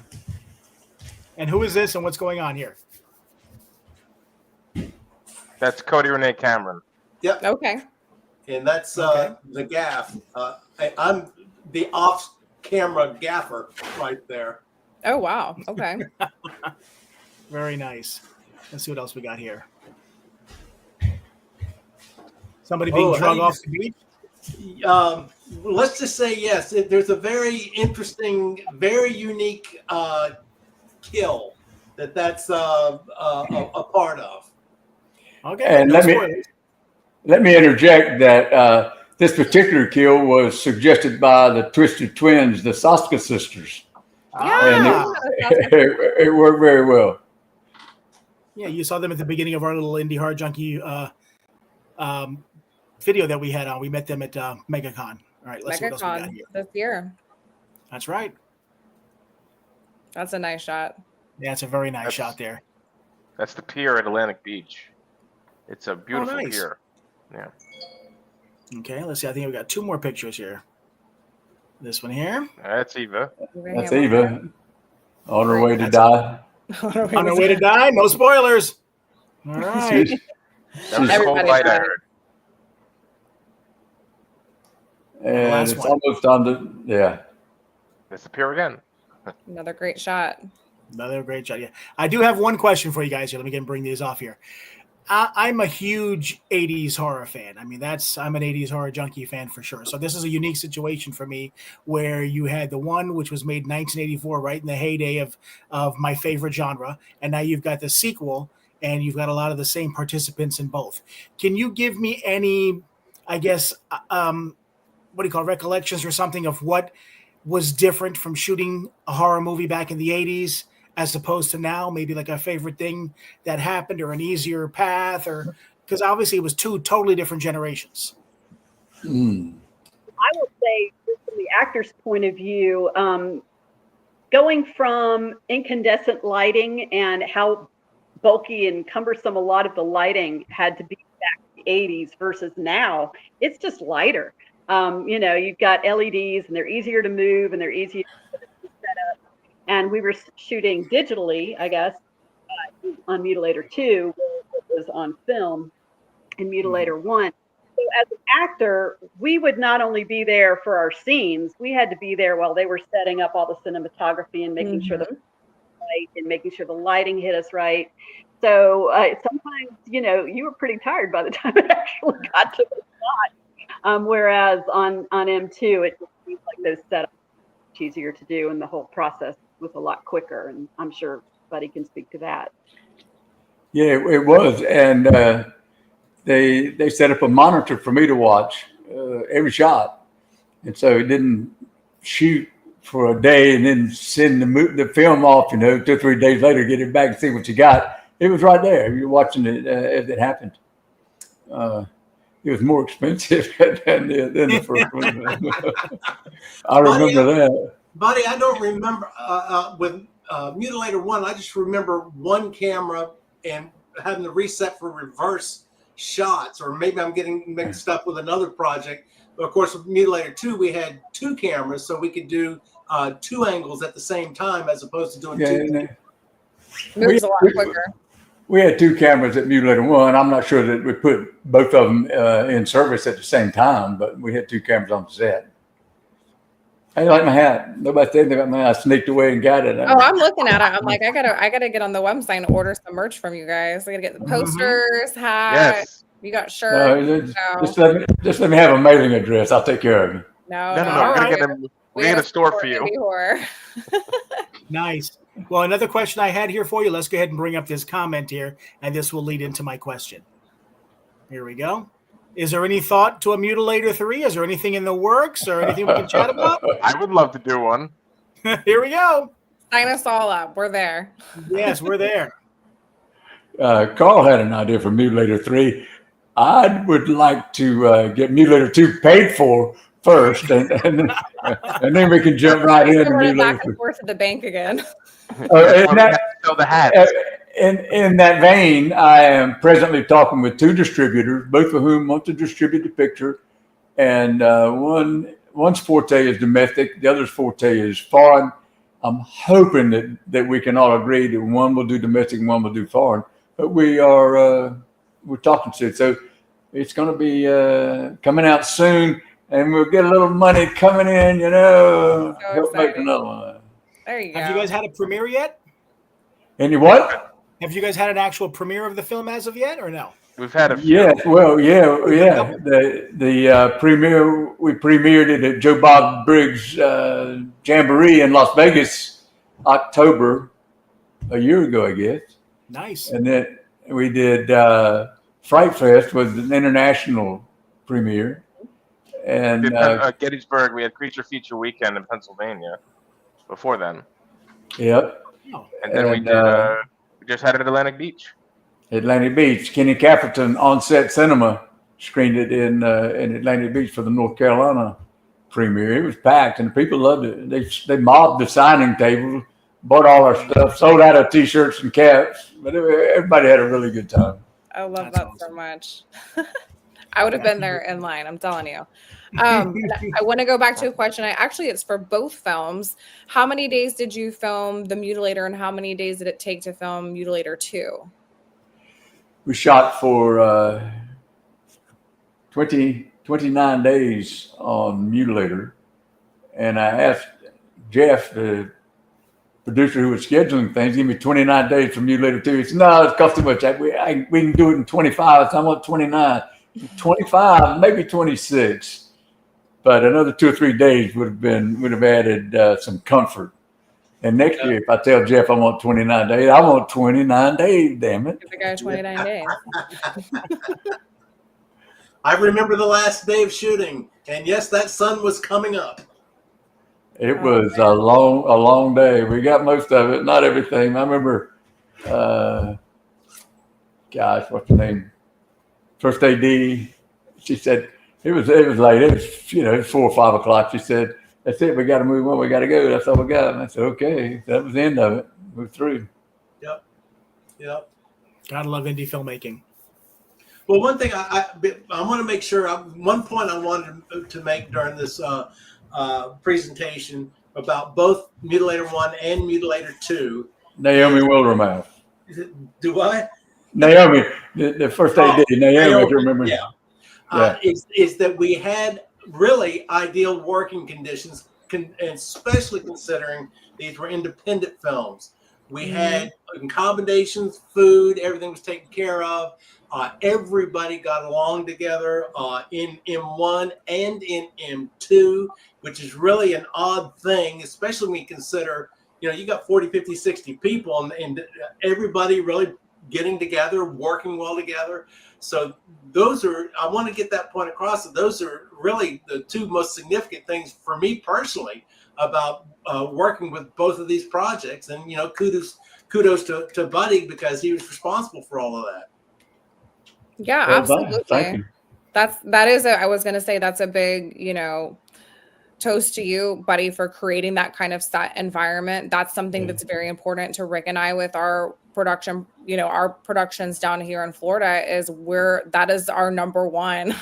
And who is this and what's going on here? That's Cody Renee Cameron. Yep. Okay. And that's the gaff. I'm the off-camera gaffer right there. Oh, wow. Okay. Very nice. Let's see what else we got here. Somebody being drugged off the beach? Let's just say yes. There's a very interesting, very unique kill that's a part of. Okay. And let me interject that this particular kill was suggested by the Twisted Twins, the Soska sisters. Yeah. And it worked very well. Yeah, you saw them at the beginning of our little Indie Horror Junkie video that we had on. We met them at MegaCon. All right, let's see what else we got here. This year. That's right. That's a nice shot. Yeah, it's a very nice shot there. That's the pier at Atlantic Beach. It's a beautiful nice. pier. Yeah. Okay, let's see. I think we got two more pictures here. This one here. That's Eva. That's Eva. On her way to die. On her way to die. No spoilers. All right. That was a cold light, I heard. And it's almost on the, That's the pier again. Another great shot. Another great shot. Yeah. I do have one question for you guys here. Let me bring these off here. I'm a huge 80s horror fan. I mean, I'm an 80s horror junkie fan for sure. So this is a unique situation for me where you had the one which was made in 1984, right in the heyday of my favorite genre. And now you've got the sequel and you've got a lot of the same participants in both. Can you give me any, I guess, recollections or something of what was different from shooting a horror movie back in the 80s as opposed to now? Maybe like a favorite thing that happened or an easier path, or because obviously it was two totally different generations. I will say, from the actor's point of view, going from incandescent lighting and how bulky and cumbersome a lot of the lighting had to be back in the 80s versus now, it's just lighter. You've got LEDs and they're easier to move and they're easier to set up. And we were shooting digitally, I guess, on Mutilator 2, it was on film, and Mutilator 1. So as an actor, we would not only be there for our scenes, we had to be there while they were setting up all the cinematography and making sure the light and making sure the lighting hit us right. So sometimes, you were pretty tired by the time it actually got to the shot. Whereas on M2, it just seems like those setups much easier to do, and the whole process was a lot quicker. And I'm sure Buddy can speak to that. Yeah, it was, and they set up a monitor for me to watch every shot, and so it didn't shoot for a day and then send the film off. 2 or 3 days later, get it back and see what you got. It was right there. You're watching it as it happened. It was more expensive than the first one. I remember that. Buddy, I don't remember with Mutilator 1. I just remember one camera and having to reset for reverse shots, or maybe I'm getting mixed up with another project. But of course, with Mutilator 2, we had 2 cameras, so we could do 2 angles at the same time as opposed to doing 2. Moves a lot quicker. We had 2 cameras at Mutilator 1. I'm not sure that we put both of them in service at the same time, but we had 2 cameras on the set. I like my hat. Nobody said anything about my hat. I sneaked away and got it. Oh, I'm looking at it. I'm like, I gotta get on the website and order some merch from you guys. I gotta get the posters, hats. Yes. You got shirts. Just let me have a mailing address. I'll take care of you. No. We got a store for you. Nice. Well, another question I had here for you. Let's go ahead and bring up this comment here, and this will lead into my question. Here we go. Is there any thought to a Mutilator 3? Is there anything in the works or anything we can chat about? I would love to do one. Here we go. Sign us all up. We're there. Yes, we're there. Carl had an idea for Mutilator 3. I would like to get Mutilator 2 paid for first, and then we can jump right into Mutilator back 2. and forth to the bank again. Sell the hats. In that vein, I am presently talking with 2 distributors, both of whom want to distribute the picture, and one's forte is domestic, the other's forte is foreign. I'm hoping that we can all agree that one will do domestic and one will do foreign, but we're talking to it. So it's going to be coming out soon, and we'll get a little money coming in, So help make exciting. another one. There you go. Have you guys had a premiere yet? Any what? Have you guys had an actual premiere of the film as of yet, or no? We've had a few. Yeah, well, yeah. The premiere, we premiered it at Joe Bob Briggs Jamboree in Las Vegas, October, a year ago, I guess. Nice. And then we did Fright Fest was an international premiere. And Gettysburg, we had Creature Feature Weekend in Pennsylvania before then. Yep. And then we just had it at Atlantic Beach. Atlantic Beach. Kenny Cafferton On-Set Cinema screened it in Atlantic Beach for the North Carolina premiere. It was packed, and the people loved it. They mobbed the signing table, bought all our stuff, sold out of T-shirts and caps. But everybody had a really good time. I love that so much. I would have been there in line, I'm telling you. I want to go back to a question. It's for both films. How many days did you film The Mutilator, and how many days did it take to film Mutilator 2? We shot for 29 days on Mutilator. And I asked Jeff, the producer who was scheduling things, give me 29 days for Mutilator 2. He said, no, it's cost too much. We can do it in 25. So I want 29. 25, maybe 26. But another 2 or 3 days would have added some comfort. And next year, if I tell Jeff I want 29 days, I want 29 days, damn it. Give the guy 29 days. I remember the last day of shooting, and yes, that sun was coming up. It was a long day. We got most of it, not everything. I remember, what's her name? First AD. She said it was late. It was 4 or 5 o'clock. She said, "That's it. We got to move on. We got to go. That's all we got." And I said, "Okay." That was the end of it. We're through. Yep. Gotta love indie filmmaking. Well, one thing I want to make sure. One point I wanted to make during this presentation about both Mutilator 1 and Mutilator 2. Naomi Wildermouth. Do I? Naomi, the first AD. Naomi, if you remember. Yeah. Is that we had really ideal working conditions, and especially considering these were independent films. We had accommodations, food, everything was taken care of. Everybody got along together in M1 and in M2, which is really an odd thing, especially when you consider, you got 40, 50, 60 people and everybody really getting together, working well together. So I want to get that point across, that those are really the 2 most significant things for me personally about working with both of these projects. And, kudos to Buddy, because he was responsible for all of that. Yeah, Well, absolutely. thank you. I was going to say that's a big, toast to you, Buddy, for creating that kind of set environment. That's something that's very important to Rick and I with our production, our productions down here in Florida that is our number one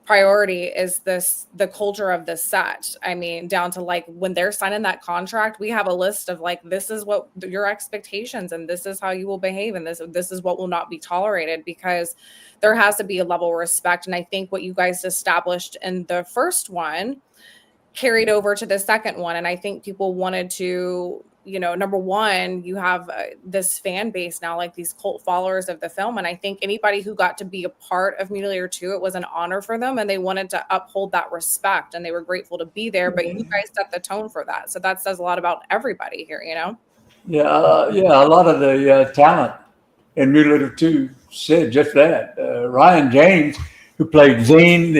priority, is the culture of the set. I mean, down to like when they're signing that contract, we have a list of like, this is what your expectations, and this is how you will behave, and this is what will not be tolerated, because there has to be a level of respect. And I think what you guys established in the first one carried over to the second one. And I think people wanted to, number one, you have this fan base now, like these cult followers of the film. And I think anybody who got to be a part of Mutilator 2, it was an honor for them, and they wanted to uphold that respect, and they were grateful to be there. But you guys set the tone for that. So that says a lot about everybody here, Yeah, a lot of the talent in Mutilator 2 said just that. Ryan James, who played Zine,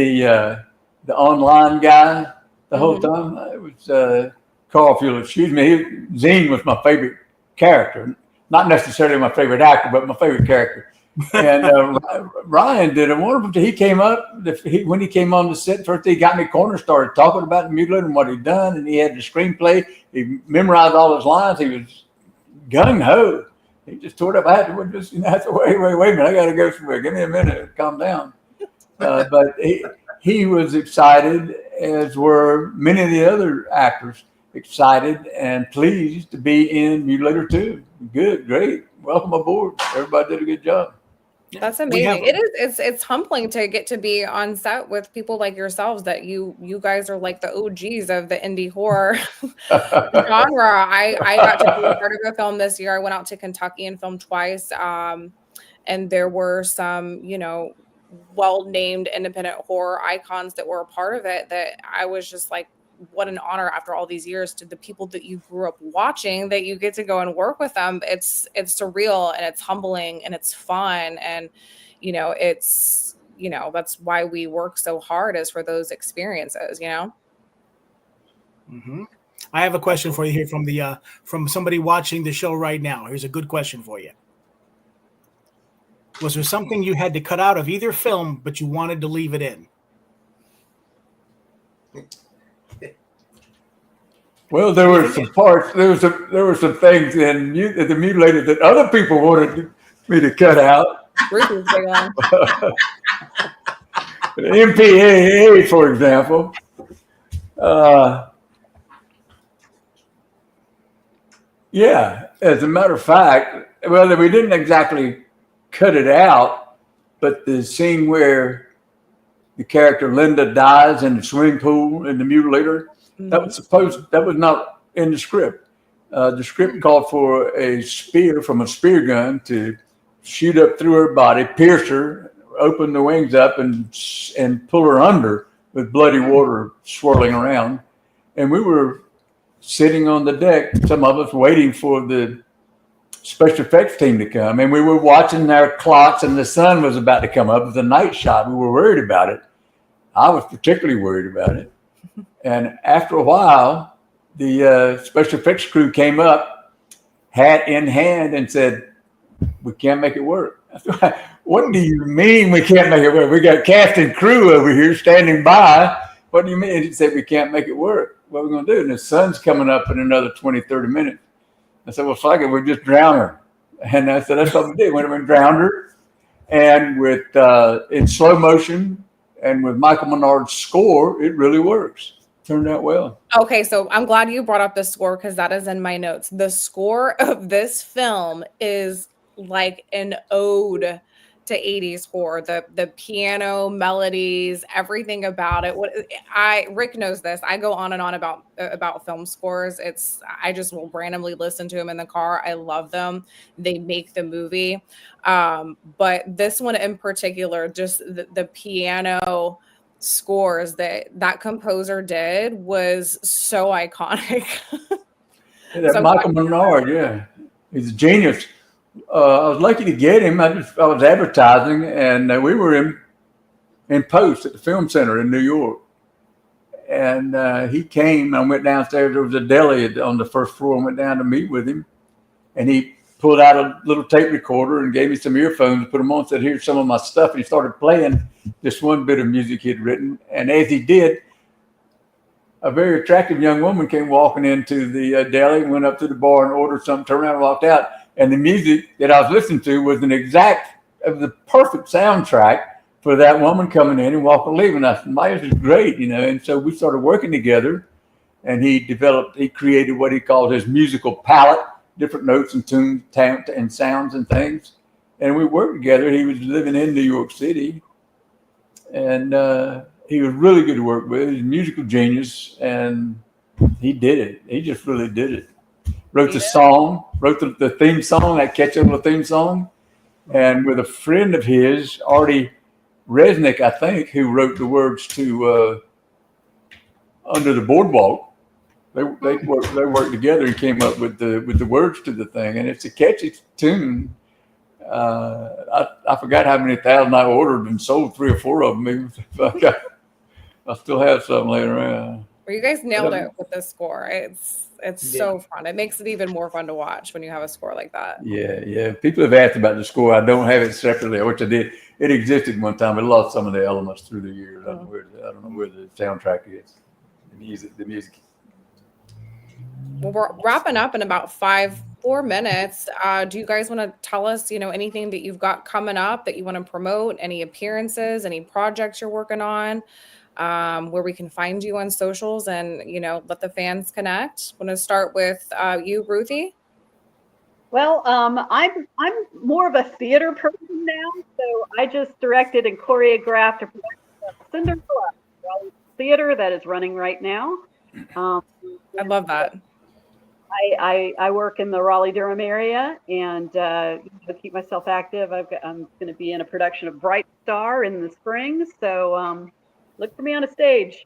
the online guy the whole time, it was Caulfield, Zine was my favorite character. Not necessarily my favorite actor, but my favorite character. And Ryan did a wonderful. He came up when he came on the set first. He got me corner, started talking about the Mutilator and what he'd done, and he had the screenplay. He memorized all his lines. He was gung ho. He just tore it up afterward. Just I said, wait a minute, I got to go somewhere. Give me a minute, calm down. But he was excited, as were many of the other actors, excited and pleased to be in Mutilator 2. Good, great, welcome aboard. Everybody did a good job. That's amazing. It's humbling to get to be on set with people like yourselves, that you guys are like the OGs of the indie horror genre. I got to be a part of a film this year. I went out to Kentucky and filmed twice. And there were some, well-named independent horror icons that were a part of it, that I was just like, what an honor after all these years, to the people that you grew up watching, that you get to go and work with them. It's surreal, and it's humbling, and it's fun. And, it's, that's why we work so hard, is for those experiences, Mm-hmm. I have a question for you here from somebody watching the show right now. Here's a good question for you. Was there something you had to cut out of either film, but you wanted to leave it in? Well, there were some parts. There were some things in the Mutilator that other people wanted me to cut out. The MPAA, for example. Yeah, as a matter of fact, well, we didn't exactly cut it out, but the scene where the character Linda dies in the swimming pool in the Mutilator, that was not in the script. The script called for a spear from a spear gun to shoot up through her body, pierce her, open the wings up, and pull her under with bloody water swirling around. And we were sitting on the deck, some of us waiting for the special effects team to come, and we were watching our clocks, and the sun was about to come up. It was a night shot. We were worried about it. I was particularly worried about it. And after a while, the special effects crew came up, hat in hand, and said, "We can't make it work." I said, "What do you mean we can't make it work? We got cast and crew over here standing by. What do you mean?" He said, "We can't make it work. What are we going to do?" And the sun's coming up in another 20, 30 minutes. I said, "Well, fuck it, we just drown her." And I said, that's what we did. We went and drowned her. And with in slow motion and with Michael Menard's score, it really works. Turned out well. Okay, so I'm glad you brought up the score, because that is in my notes. The score of this film is like an ode to 80s horror. The piano melodies, everything about it. Rick knows this. I go on and on about film scores. I just will randomly listen to them in the car. I love them. They make the movie. But this one in particular, just the piano scores that composer did was so iconic. So Michael Menard, yeah, he's a genius. I was lucky to get him. I was advertising, and we were in post at the Film Center in New York. And he came. I went downstairs. There was a deli on the first floor. I went down to meet with him, and he pulled out a little tape recorder and gave me some earphones, put them on, said, "Here's some of my stuff." And he started playing this one bit of music he had written. And as he did, a very attractive young woman came walking into the deli and went up to the bar and ordered something, turned around and walked out. And the music that I was listening to was the perfect soundtrack for that woman coming in and walking, leaving. I said, "Myers is great," And so we started working together, and he created what he called his musical palette, different notes and tunes and sounds and things. And we worked together. He was living in New York City, and he was really good to work with. He's a musical genius, and he did it. He just really did it. Wrote the song, wrote the theme song, that catchy little theme song. And with a friend of his, Artie Resnick, I think, who wrote the words to Under the Boardwalk, they worked together and came up with the words to the thing. And it's a catchy tune. I forgot how many thousand I ordered and sold 3 or 4 of them. I still have some later on. Well, you guys nailed it with the score. It's so fun. It makes it even more fun to watch when you have a score like that. Yeah. People have asked about the score. I don't have it separately, which I did. It existed one time. It lost some of the elements through the years. I don't know where the soundtrack is. The music. Well, we're wrapping up in about 4 minutes. Do you guys want to tell us, anything that you've got coming up that you want to promote? Any appearances? Any projects you're working on? Where we can find you on socials and let the fans connect. Want to start with you, Ruthie? Well, I'm more of a theater person now, so I just directed and choreographed a production of Cinderella Theater that is running right now. I love that. I work in the Raleigh-Durham area and to keep myself active, I'm going to be in a production of Bright Star in the spring. So look for me on a stage.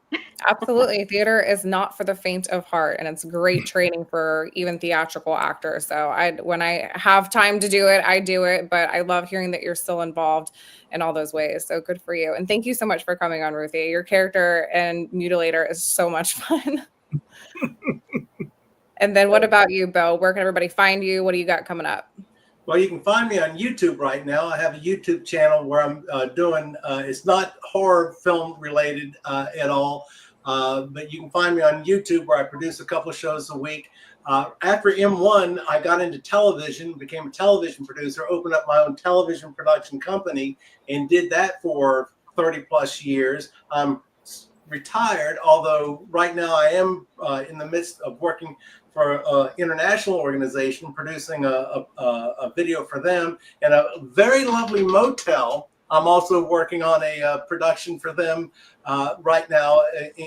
Absolutely. Theater is not for the faint of heart, and it's great training for even theatrical actors. So when I have time to do it, I do it, but I love hearing that you're still involved in all those ways. So good for you. And thank you so much for coming on, Ruthie. Your character in Mutilator is so much fun. And then what about you, Bill? Where can everybody find you? What do you got coming up? Well, you can find me on YouTube right now. I have a YouTube channel where I'm doing, it's not horror film related at all, but you can find me on YouTube where I produce a couple of shows a week. After M1, I got into television, became a television producer, opened up my own television production company, and did that for 30 plus years. I'm retired, although right now I am in the midst of working for an international organization, producing a video for them and a very lovely motel. I'm also working on a production for them right now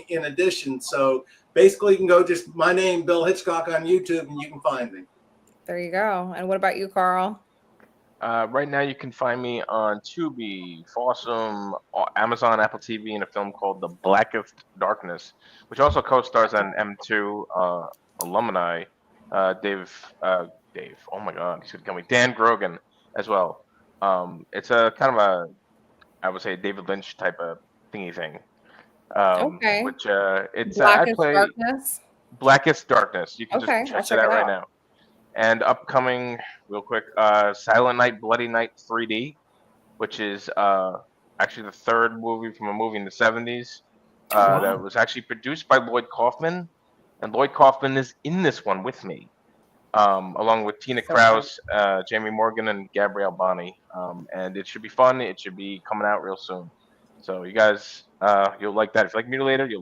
in addition. So basically you can go just my name, Bill Hitchcock, on YouTube and you can find me. There you go. And what about you, Carl? Right now you can find me on Tubi, Fawsome, Amazon, Apple TV in a film called The Blackest Darkness, which also co-stars an M2 alumni, Dave, oh my God, he's gonna kill me, Dan Grogan as well. It's a kind of I would say David Lynch type of thingy thing. Okay. Which it's Blackest I play Darkness. Blackest Darkness. You can Okay, just check it out right now. And upcoming, real quick, Silent Night, Bloody Night 3D, which is actually the third movie from a movie in the 70s that was actually produced by Lloyd Kaufman. And Lloyd Kaufman is in this one with me, along with Tina Krause, Jamie Morgan, and Gabrielle Bonney. And it should be fun. It should be coming out real soon. So you guys, you'll like that. If you like Mutilator, you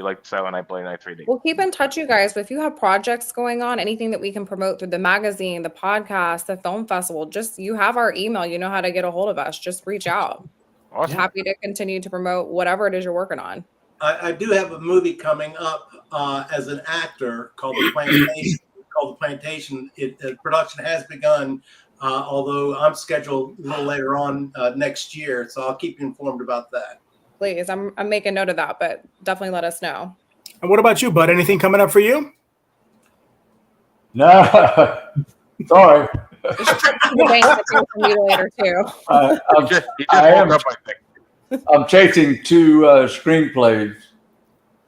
like Silent Night, Bloody Night 3D. We'll keep in touch, you guys. If you have projects going on, anything that we can promote through the magazine, the podcast, the film festival, just you have our email. You know how to get a hold of us. Just reach out. Awesome. Happy to continue to promote whatever it is you're working on. I do have a movie coming up as an actor called The Plantation. Production has begun, although I'm scheduled a little later on next year, so I'll keep you informed about that. Please, I'm making note of that, but definitely let us know. And what about you, Bud? Anything coming up for you? No, sorry. Mutilator too. I'm chasing 2 screenplays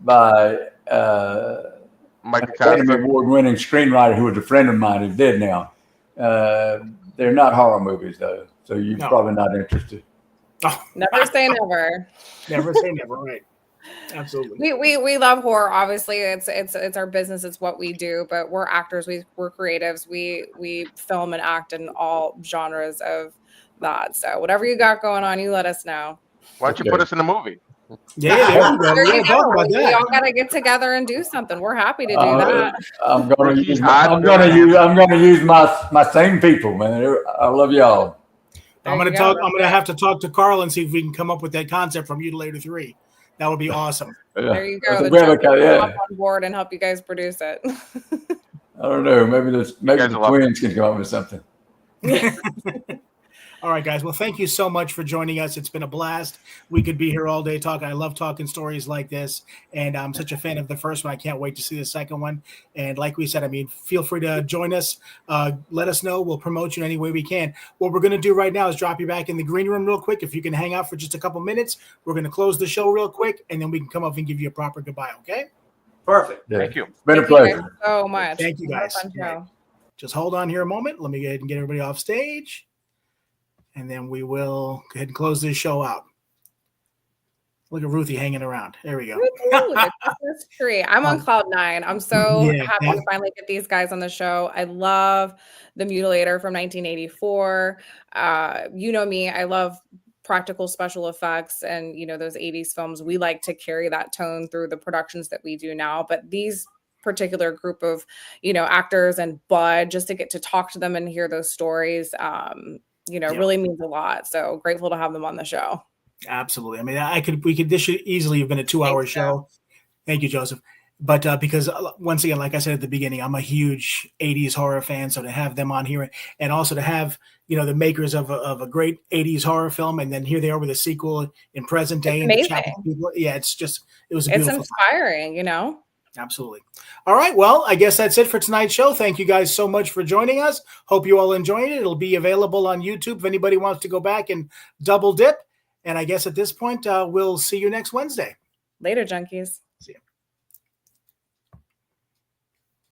by Academy Award-winning screenwriter who was a friend of mine who's dead now. They're not horror movies though, so you're probably not interested. Oh. Never say never. Never say never, right? Absolutely. We love horror. Obviously, it's our business. It's what we do. But we're actors. We're creatives. We film and act in all genres of that. So whatever you got going on, you let us know. Why don't you put us in a movie? Yeah, there you go. We all got to get together and do something. We're happy to do that. I'm gonna use my same people, man. I love y'all. I'm gonna have to talk to Carl and see if we can come up with that concept from Mutilator 3. That would be awesome. There you go. Hop on board and help you guys produce it. I don't know. Maybe the twins can come up with something. All right, guys. Well, thank you so much for joining us. It's been a blast. We could be here all day talking. I love talking stories like this, and I'm such a fan of the first one. I can't wait to see the second one. And like we said, I mean, feel free to join us. Let us know. We'll promote you any way we can. What we're going to do right now is drop you back in the green room real quick. If you can hang out for just a couple minutes, we're going to close the show real quick, and then we can come up and give you a proper goodbye, okay? Perfect. Yeah. Thank you. It's been a Thank you guys pleasure. so much. Thank you, What a guys. fun show. Just hold on here a moment. Let me go ahead and get everybody off stage. And then we will go ahead and close this show out. Look at Ruthie hanging around. There we go. Woo-hoo, the Christmas tree. I'm on cloud 9. I'm so happy to finally get these guys on the show. I love the Mutilator from 1984. You know me, I love practical special effects and those 80s films. We like to carry that tone through the productions that we do now. But these particular group of actors and Bud, just to get to talk to them and hear those stories, really means a lot. So grateful to have them on the show. Absolutely. I mean, this should easily have been a 2-hour show. Thank you, Joseph. But because once again, like I said at the beginning, I'm a huge 80s horror fan. So to have them on here and also to have, the makers of a great 80s horror film. And then here they are with a sequel in present day. It's amazing. It was a beautiful inspiring, Absolutely. All right. Well, I guess that's it for tonight's show. Thank you guys so much for joining us. Hope you all enjoyed it. It'll be available on YouTube if anybody wants to go back and double dip. And I guess at this point, we'll see you next Wednesday. Later, junkies.